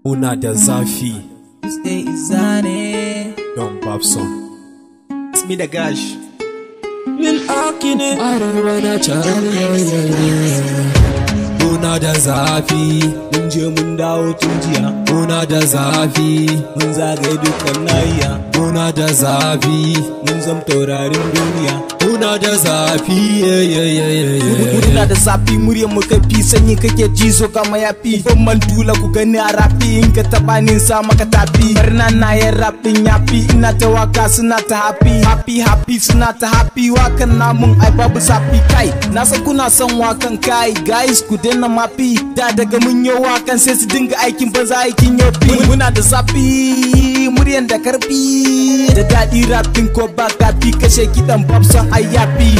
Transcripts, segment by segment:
Una da zafi. Stay izane. Don Babson. It's me the gash. Lil Akine. Arewa na Una da zafi. Mun je mun dawo tun jiya. Una da zafi. Mun zagaye dukkan nahiya. Una da zafi. Mun zam taurarin duniya. Una da zafi. Una da zafi muryar mu kafi sanyi kake ji so kama yafi. Ban man dula ku gani a rafi in ka taba nin sa maka tafi. Barna na yin rapin yafi ina ta waka suna ta happy suna ta happy wakan namun ai babu zafi kai. Na san kuna son wakan kai guys ku daina mafi da daga mun yi wakan sai su dinga aikin banza aikin yafi. Muna da zafi muryan da karfi da daɗi rapin ko ba kafi kashe kiɗan Babson ai yafi.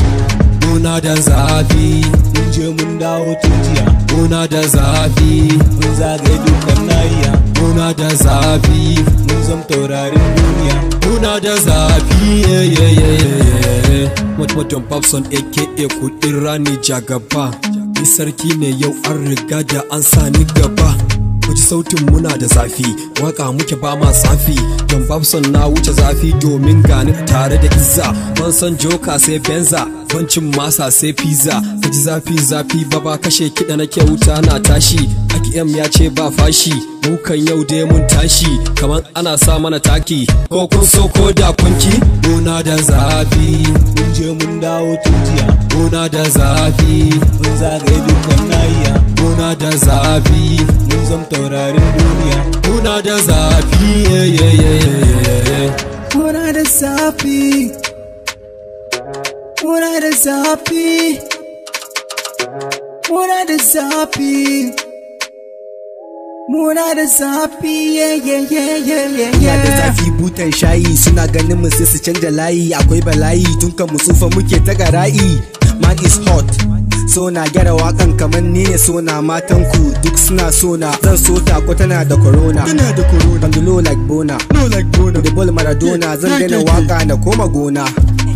Una da zafi. Mun je mun dawo tun jiya. Una da zafi. Mun zagaye dukkan nahiya. Una da zafi. Mun zam taurarin duniya. Una da zafi. Don Babson aka kudin rani jagaba. Ni sarki ne yau an riga da an sani gaba. Kuji sautin muna da zafi, waka muke ba ma safi. Don Babson na wuce zafi domin gani tare da izza. Ban san joka sai benza, bancin masa sai pizza. Kaji zafi baba kashe kiɗa nake wuta na tashi. AKM ya ce ba fashi, mukan yau dai mun tashi. Kaman ana sa mana taki, ko kun so ko da kunki. Muna da zafi, mun je mun dawo tun jiya. muna da zafi, mun zagaye dukkan nahiya. muna da zafi, mun zam taurarin duniya. muna da zafi. Muna da zafi. Muna da zafi. Muna da zafi. Muna da zafi. Muna da zafi butan shayi suna ganin mu sai su canja layi. Akwai bala'i tun kan mu tsufa muke ta gara'i. Man is hot. So na gyara wakan kamar ni ne so na matan ku duk suna so na zan so ta ko tana da corona. Bandulo like bona. The ball Maradona zan daina waka na koma gona.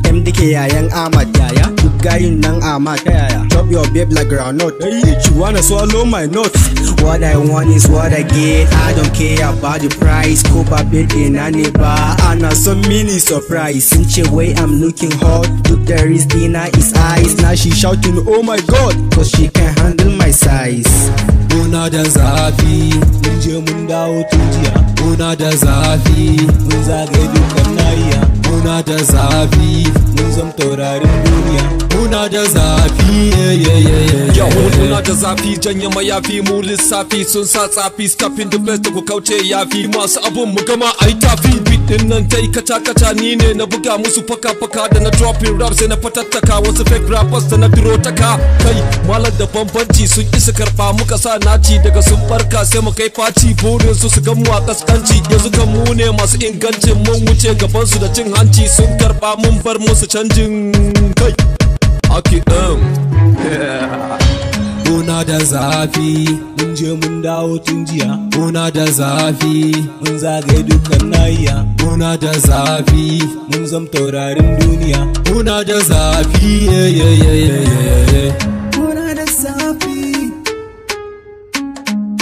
MDK yayan Ahmad yaya duk gayin nan Ahmad yaya. Chop your babe like groundnut. You wanna swallow my nuts. What I want is what I get. I don't care about the price. Ko ba birthday na ne ba. Ana son mini surprise. Sun ce wai I'm looking hot. Duk da wrist dina is ice. Now she shouting oh my god, cause she can handle my size. Muna da zafi, Mun je mun dawo tun jiya. muna da zafi, Mun zagaye dukkan nahiya. muna da zafi, Mun zam taurarin duniya. muna da zafi. Muna da zafi janye mayafi mu lissafi sun sa tsafi stepping the place da ku kauce yafi masu abun mu gama ai tafi beat din nan tai kata ni ne na buga musu faka da na dropping rap sai na fatattaka wasu fake rappers da na duro taka kai malar da bambanci sun isa karba muka sa naci daga sun barka sai mu kai faci burin su su gan mu a kaskanci yanzu kan mu ne masu ingancin mun wuce gaban su da cin hanci sun karba mun bar musu canjin kai AKM. Muna da zafi, Mun je mun dawo tun jiya. muna da zafi, Mun zagaye dukkan nahiya. muna da zafi, Mun zam taurarin duniya. muna da zafi. Muna da zafi.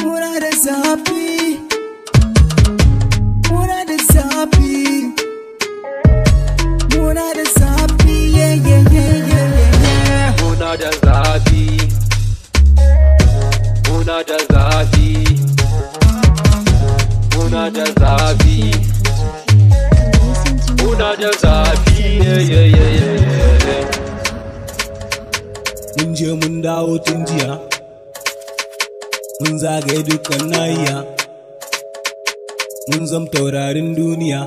Muna da zafi. Muna da zafi. Muna da zafi. Muna da zafi, muna da zafi, muna da zafi, muna da zafi. Mun je mun dawo tun jiya. Mun zagaye dukkan nahiya. Mun zam taurarin duniya.